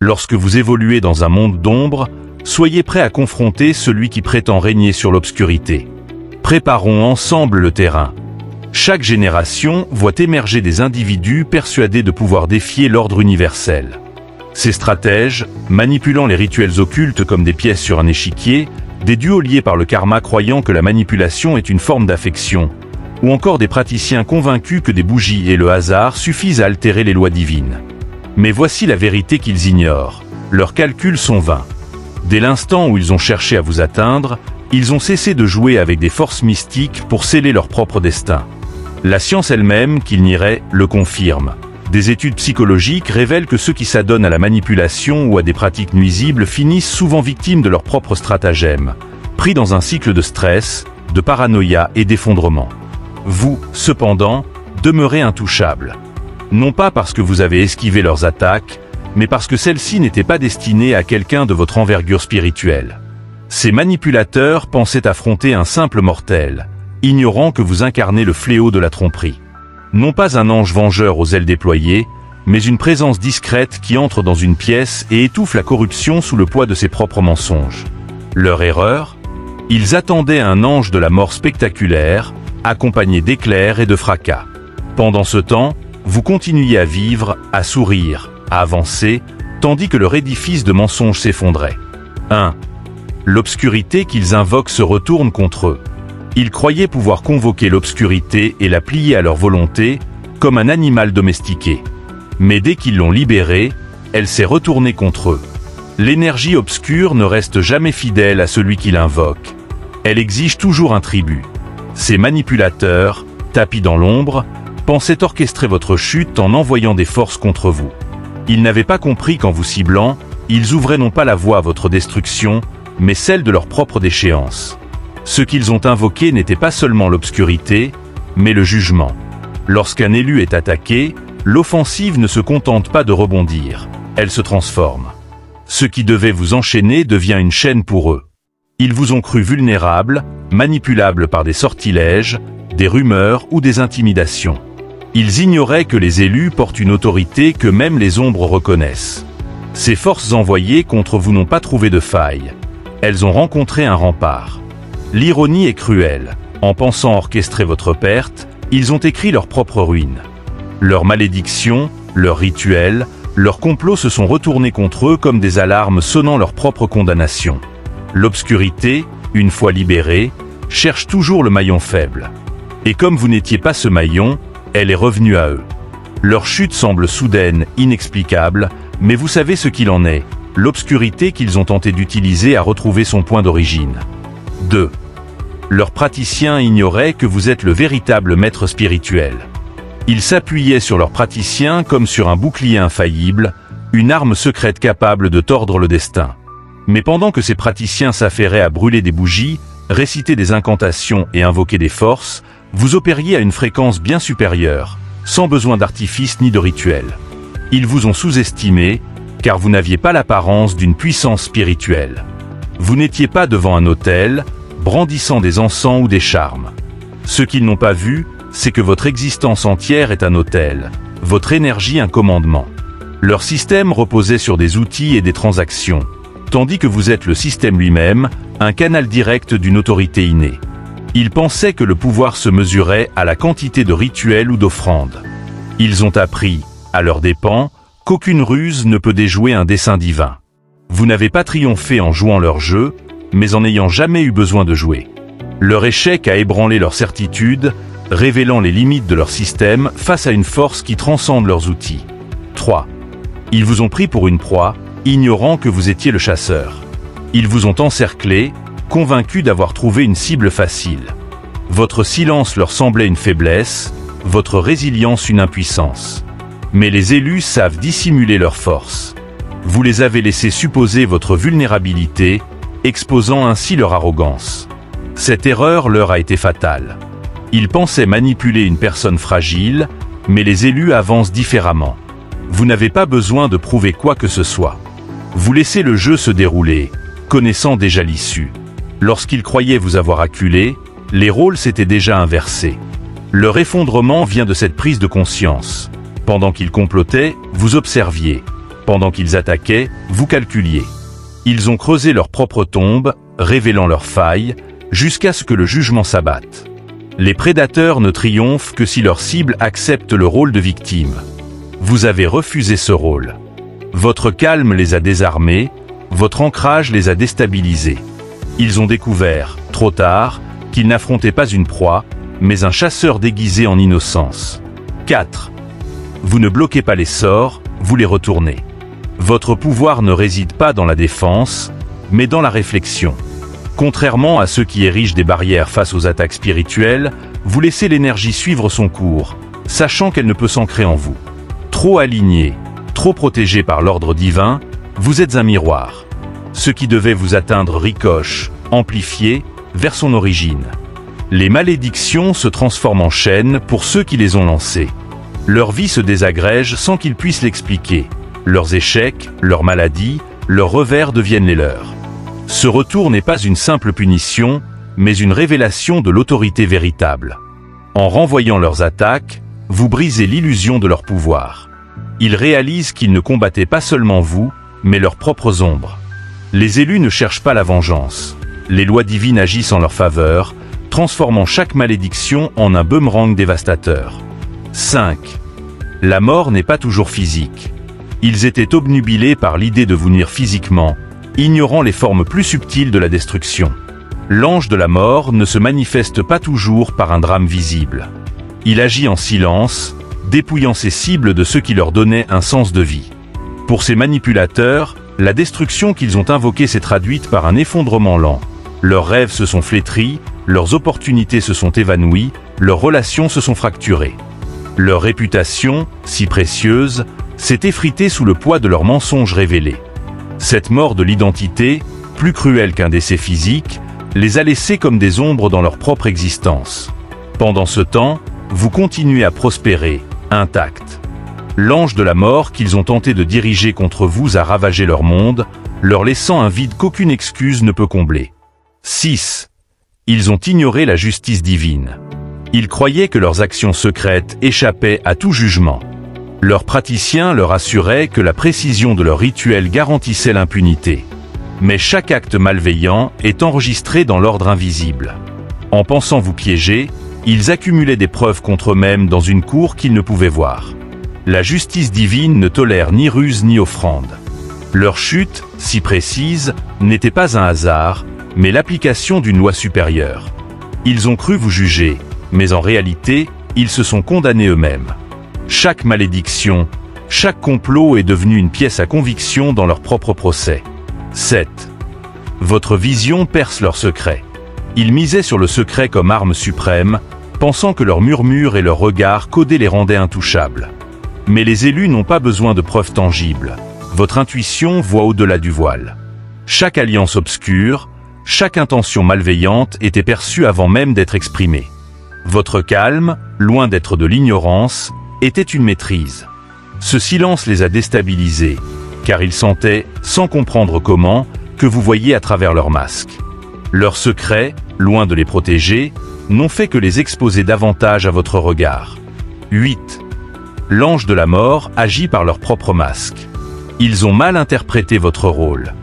Lorsque vous évoluez dans un monde d'ombre, soyez prêt à confronter celui qui prétend régner sur l'obscurité. Préparons ensemble le terrain. Chaque génération voit émerger des individus persuadés de pouvoir défier l'ordre universel. Ces stratèges, manipulant les rituels occultes comme des pièces sur un échiquier, des duos liés par le karma croyant que la manipulation est une forme d'affection, ou encore des praticiens convaincus que des bougies et le hasard suffisent à altérer les lois divines. Mais voici la vérité qu'ils ignorent. Leurs calculs sont vains. Dès l'instant où ils ont cherché à vous atteindre, ils ont cessé de jouer avec des forces mystiques pour sceller leur propre destin. La science elle-même, qu'ils nieraient, le confirme. Des études psychologiques révèlent que ceux qui s'adonnent à la manipulation ou à des pratiques nuisibles finissent souvent victimes de leurs propres stratagèmes, pris dans un cycle de stress, de paranoïa et d'effondrement. Vous, cependant, demeurez intouchables. Non pas parce que vous avez esquivé leurs attaques, mais parce que celles-ci n'étaient pas destinées à quelqu'un de votre envergure spirituelle. Ces manipulateurs pensaient affronter un simple mortel, ignorant que vous incarnez le fléau de la tromperie. Non pas un ange vengeur aux ailes déployées, mais une présence discrète qui entre dans une pièce et étouffe la corruption sous le poids de ses propres mensonges. Leur erreur? Ils attendaient un ange de la mort spectaculaire, accompagné d'éclairs et de fracas. Pendant ce temps, vous continuiez à vivre, à sourire, à avancer, tandis que leur édifice de mensonges s'effondrait. 1. L'obscurité qu'ils invoquent se retourne contre eux. Ils croyaient pouvoir convoquer l'obscurité et la plier à leur volonté, comme un animal domestiqué. Mais dès qu'ils l'ont libérée, elle s'est retournée contre eux. L'énergie obscure ne reste jamais fidèle à celui qui l'invoque. Elle exige toujours un tribut. Ces manipulateurs, tapis dans l'ombre, pensaient orchestrer votre chute en envoyant des forces contre vous. Ils n'avaient pas compris qu'en vous ciblant, ils ouvraient non pas la voie à votre destruction, mais celle de leur propre déchéance. Ce qu'ils ont invoqué n'était pas seulement l'obscurité, mais le jugement. Lorsqu'un élu est attaqué, l'offensive ne se contente pas de rebondir, elle se transforme. Ce qui devait vous enchaîner devient une chaîne pour eux. Ils vous ont cru vulnérables, manipulables par des sortilèges, des rumeurs ou des intimidations. Ils ignoraient que les élus portent une autorité que même les ombres reconnaissent. Ces forces envoyées contre vous n'ont pas trouvé de faille. Elles ont rencontré un rempart. L'ironie est cruelle. En pensant orchestrer votre perte, ils ont écrit leur propre ruine. Leurs malédictions, leurs rituels, leurs complots se sont retournés contre eux comme des alarmes sonnant leur propre condamnation. L'obscurité, une fois libérée, cherche toujours le maillon faible. Et comme vous n'étiez pas ce maillon, elle est revenue à eux. Leur chute semble soudaine, inexplicable, mais vous savez ce qu'il en est. L'obscurité qu'ils ont tenté d'utiliser a retrouvé son point d'origine. 2. Leurs praticiens ignoraient que vous êtes le véritable maître spirituel. Ils s'appuyaient sur leurs praticiens comme sur un bouclier infaillible, une arme secrète capable de tordre le destin. Mais pendant que ces praticiens s'affairaient à brûler des bougies, réciter des incantations et invoquer des forces, vous opériez à une fréquence bien supérieure, sans besoin d'artifice ni de rituel. Ils vous ont sous-estimé, car vous n'aviez pas l'apparence d'une puissance spirituelle. Vous n'étiez pas devant un autel, brandissant des encens ou des charmes. Ce qu'ils n'ont pas vu, c'est que votre existence entière est un autel, votre énergie un commandement. Leur système reposait sur des outils et des transactions, tandis que vous êtes le système lui-même, un canal direct d'une autorité innée. Ils pensaient que le pouvoir se mesurait à la quantité de rituels ou d'offrandes. Ils ont appris, à leurs dépens, qu'aucune ruse ne peut déjouer un dessein divin. Vous n'avez pas triomphé en jouant leur jeu, mais en n'ayant jamais eu besoin de jouer. Leur échec a ébranlé leur certitude, révélant les limites de leur système face à une force qui transcende leurs outils. 3. Ils vous ont pris pour une proie, ignorant que vous étiez le chasseur. Ils vous ont encerclé, convaincus d'avoir trouvé une cible facile. Votre silence leur semblait une faiblesse, votre résilience une impuissance. Mais les élus savent dissimuler leur force. Vous les avez laissés supposer votre vulnérabilité, exposant ainsi leur arrogance. Cette erreur leur a été fatale. Ils pensaient manipuler une personne fragile, mais les élus avancent différemment. Vous n'avez pas besoin de prouver quoi que ce soit. Vous laissez le jeu se dérouler, connaissant déjà l'issue. Lorsqu'ils croyaient vous avoir acculé, les rôles s'étaient déjà inversés. Leur effondrement vient de cette prise de conscience. Pendant qu'ils complotaient, vous observiez. Pendant qu'ils attaquaient, vous calculiez. Ils ont creusé leur propre tombe, révélant leurs failles, jusqu'à ce que le jugement s'abatte. Les prédateurs ne triomphent que si leur cible accepte le rôle de victime. Vous avez refusé ce rôle. Votre calme les a désarmés, votre ancrage les a déstabilisés. Ils ont découvert, trop tard, qu'ils n'affrontaient pas une proie, mais un chasseur déguisé en innocence. 4. Vous ne bloquez pas les sorts, vous les retournez. Votre pouvoir ne réside pas dans la défense, mais dans la réflexion. Contrairement à ceux qui érigent des barrières face aux attaques spirituelles, vous laissez l'énergie suivre son cours, sachant qu'elle ne peut s'ancrer en vous. Trop aligné, trop protégé par l'ordre divin, vous êtes un miroir. Ce qui devait vous atteindre ricoche, amplifié, vers son origine. Les malédictions se transforment en chaînes pour ceux qui les ont lancées. Leur vie se désagrège sans qu'ils puissent l'expliquer. Leurs échecs, leurs maladies, leurs revers deviennent les leurs. Ce retour n'est pas une simple punition, mais une révélation de l'autorité véritable. En renvoyant leurs attaques, vous brisez l'illusion de leur pouvoir. Ils réalisent qu'ils ne combattaient pas seulement vous, mais leurs propres ombres. Les élus ne cherchent pas la vengeance. Les lois divines agissent en leur faveur, transformant chaque malédiction en un boomerang dévastateur. 5. La mort n'est pas toujours physique. Ils étaient obnubilés par l'idée de vous nuire physiquement, ignorant les formes plus subtiles de la destruction. L'ange de la mort ne se manifeste pas toujours par un drame visible. Il agit en silence, dépouillant ses cibles de ceux qui leur donnaient un sens de vie. Pour ces manipulateurs, la destruction qu'ils ont invoquée s'est traduite par un effondrement lent. Leurs rêves se sont flétris, leurs opportunités se sont évanouies, leurs relations se sont fracturées. Leur réputation, si précieuse, s'est effritée sous le poids de leurs mensonges révélés. Cette mort de l'identité, plus cruelle qu'un décès physique, les a laissés comme des ombres dans leur propre existence. Pendant ce temps, vous continuez à prospérer, intacts. L'ange de la mort qu'ils ont tenté de diriger contre vous a ravagé leur monde, leur laissant un vide qu'aucune excuse ne peut combler. 6. Ils ont ignoré la justice divine. Ils croyaient que leurs actions secrètes échappaient à tout jugement. Leurs praticiens leur assuraient que la précision de leurs rituels garantissait l'impunité. Mais chaque acte malveillant est enregistré dans l'ordre invisible. En pensant vous piéger, ils accumulaient des preuves contre eux-mêmes dans une cour qu'ils ne pouvaient voir. La justice divine ne tolère ni ruse ni offrande. Leur chute, si précise, n'était pas un hasard, mais l'application d'une loi supérieure. Ils ont cru vous juger, mais en réalité, ils se sont condamnés eux-mêmes. Chaque malédiction, chaque complot est devenu une pièce à conviction dans leur propre procès. 7. Votre vision perce leurs secrets. Ils misaient sur le secret comme arme suprême, pensant que leurs murmures et leurs regards codés les rendaient intouchables. Mais les élus n'ont pas besoin de preuves tangibles. Votre intuition voit au-delà du voile. Chaque alliance obscure, chaque intention malveillante était perçue avant même d'être exprimée. Votre calme, loin d'être de l'ignorance, était une maîtrise. Ce silence les a déstabilisés, car ils sentaient, sans comprendre comment, que vous voyiez à travers leur masque. Leurs secrets, loin de les protéger, n'ont fait que les exposer davantage à votre regard. 8. L'ange de la mort agit par leur propre masque. Ils ont mal interprété votre rôle.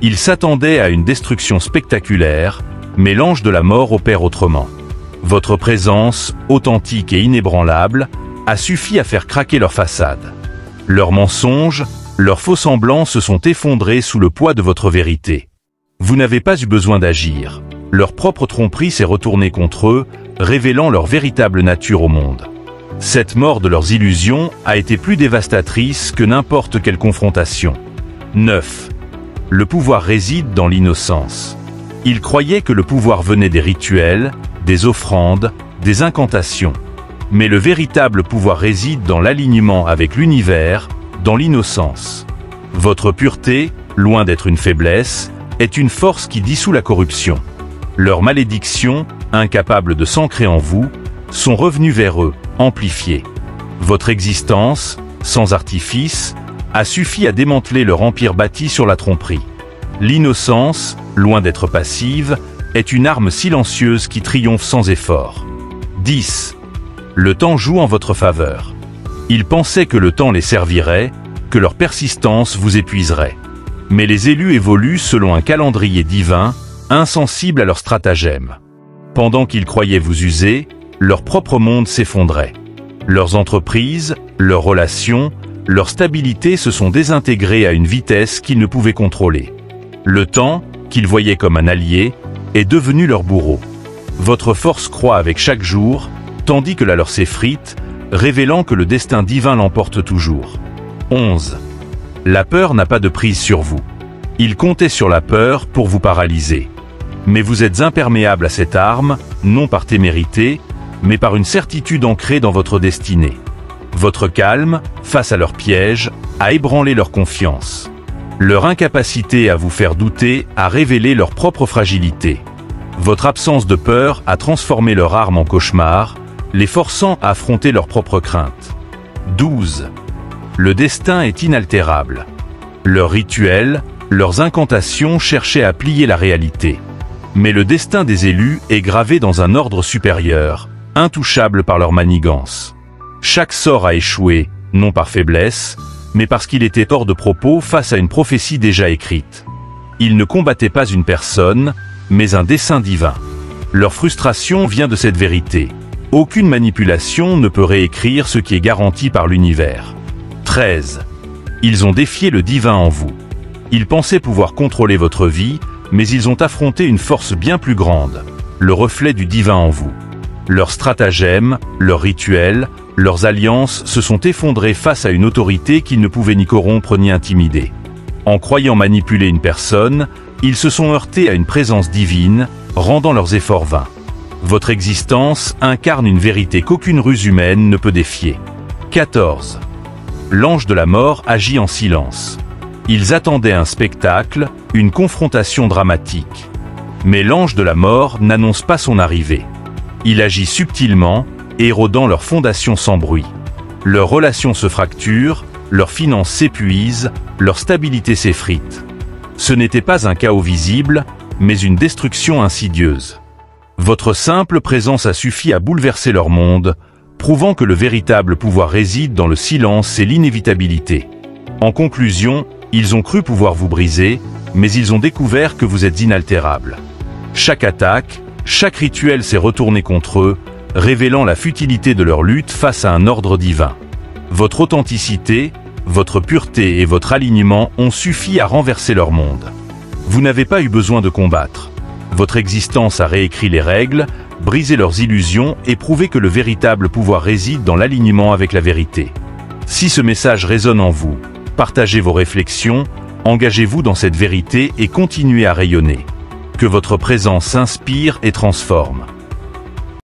Ils s'attendaient à une destruction spectaculaire, mais l'ange de la mort opère autrement. Votre présence, authentique et inébranlable, a suffi à faire craquer leur façade. Leurs mensonges, leurs faux-semblants se sont effondrés sous le poids de votre vérité. Vous n'avez pas eu besoin d'agir. Leur propre tromperie s'est retournée contre eux, révélant leur véritable nature au monde. Cette mort de leurs illusions a été plus dévastatrice que n'importe quelle confrontation. 9. Le pouvoir réside dans l'innocence. Ils croyaient que le pouvoir venait des rituels, des offrandes, des incantations. Mais le véritable pouvoir réside dans l'alignement avec l'univers, dans l'innocence. Votre pureté, loin d'être une faiblesse, est une force qui dissout la corruption. Leurs malédictions, incapables de s'ancrer en vous, sont revenues vers eux, amplifiées. Votre existence, sans artifice, a suffi à démanteler leur empire bâti sur la tromperie. L'innocence, loin d'être passive, est une arme silencieuse qui triomphe sans effort. 10. Le temps joue en votre faveur. Ils pensaient que le temps les servirait, que leur persistance vous épuiserait. Mais les élus évoluent selon un calendrier divin, insensible à leurs stratagèmes. Pendant qu'ils croyaient vous user, leur propre monde s'effondrait. Leurs entreprises, leurs relations, leur stabilité se sont désintégrées à une vitesse qu'ils ne pouvaient contrôler. Le temps, qu'ils voyaient comme un allié, est devenu leur bourreau. Votre force croît avec chaque jour, tandis que la leur s'effrite, révélant que le destin divin l'emporte toujours. 11. La peur n'a pas de prise sur vous. Il comptait sur la peur pour vous paralyser. Mais vous êtes imperméable à cette arme, non par témérité, mais par une certitude ancrée dans votre destinée. Votre calme, face à leurs pièges, a ébranlé leur confiance. Leur incapacité à vous faire douter a révélé leur propre fragilité. Votre absence de peur a transformé leur arme en cauchemar, les forçant à affronter leurs propres craintes. 12. Le destin est inaltérable. Leurs rituels, leurs incantations cherchaient à plier la réalité. Mais le destin des élus est gravé dans un ordre supérieur, intouchable par leur manigance. Chaque sort a échoué, non par faiblesse, mais parce qu'il était hors de propos face à une prophétie déjà écrite. Ils ne combattaient pas une personne, mais un dessein divin. Leur frustration vient de cette vérité. Aucune manipulation ne peut réécrire ce qui est garanti par l'univers. 13. Ils ont défié le divin en vous. Ils pensaient pouvoir contrôler votre vie, mais ils ont affronté une force bien plus grande, le reflet du divin en vous. Leurs stratagèmes, leurs rituels, leurs alliances se sont effondrés face à une autorité qu'ils ne pouvaient ni corrompre ni intimider. En croyant manipuler une personne, ils se sont heurtés à une présence divine, rendant leurs efforts vains. Votre existence incarne une vérité qu'aucune ruse humaine ne peut défier. 14. L'ange de la mort agit en silence. Ils attendaient un spectacle, une confrontation dramatique. Mais l'ange de la mort n'annonce pas son arrivée. Il agit subtilement, érodant leurs fondations sans bruit. Leurs relations se fracturent, leurs finances s'épuisent, leur stabilité s'effrite. Ce n'était pas un chaos visible, mais une destruction insidieuse. Votre simple présence a suffi à bouleverser leur monde, prouvant que le véritable pouvoir réside dans le silence et l'inévitabilité. En conclusion, ils ont cru pouvoir vous briser, mais ils ont découvert que vous êtes inaltérable. Chaque attaque, chaque rituel s'est retourné contre eux, révélant la futilité de leur lutte face à un ordre divin. Votre authenticité, votre pureté et votre alignement ont suffi à renverser leur monde. Vous n'avez pas eu besoin de combattre. Votre existence a réécrit les règles, brisé leurs illusions et prouvé que le véritable pouvoir réside dans l'alignement avec la vérité. Si ce message résonne en vous, partagez vos réflexions, engagez-vous dans cette vérité et continuez à rayonner. Que votre présence inspire et transforme.